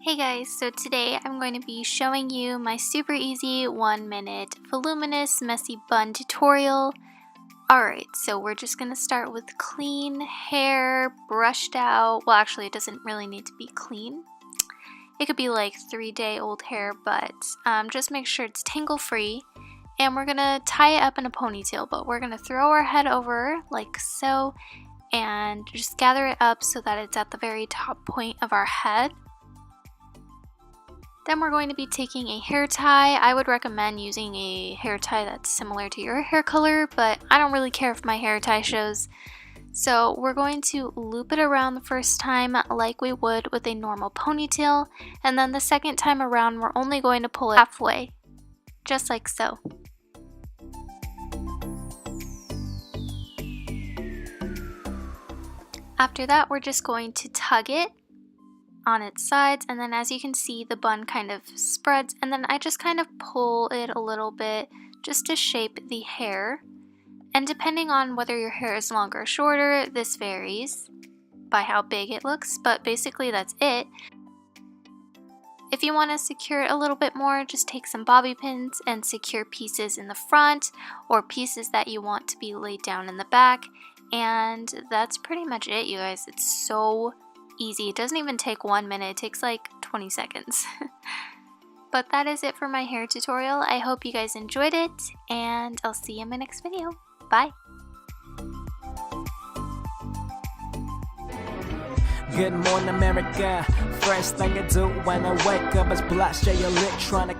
Hey guys, so today I'm going to be showing you my super easy 1-minute voluminous messy bun tutorial. Alright, so we're just going to start with clean hair, brushed out. Well, actually it doesn't really need to be clean. It could be like 3-day-old hair, but just make sure it's tangle free. And we're going to tie it up in a ponytail, but we're going to throw our head over like so and just gather it up so that it's at the very top point of our head. Then we're going to be taking a hair tie. I would recommend using a hair tie that's similar to your hair color, but I don't really care if my hair tie shows. So we're going to loop it around the first time like we would with a normal ponytail, and then the second time around we're only going to pull it halfway, just like so. After that, we're just going to tug it on its sides, and then as you can see, the bun kind of spreads, and then I just kind of pull it a little bit just to shape the hair. And depending on whether your hair is longer or shorter, this varies by how big it looks, but basically that's it. If you want to secure it a little bit more, just take some bobby pins and secure pieces in the front or pieces that you want to be laid down in the back. And that's pretty much it, you guys. It's so easy. It doesn't even take 1 minute. It takes like 20 seconds. But that is it for my hair tutorial. I hope you guys enjoyed it, and I'll see you in my next video. Bye! Good morning, America. First thing I do when I wake up is blast your electronic.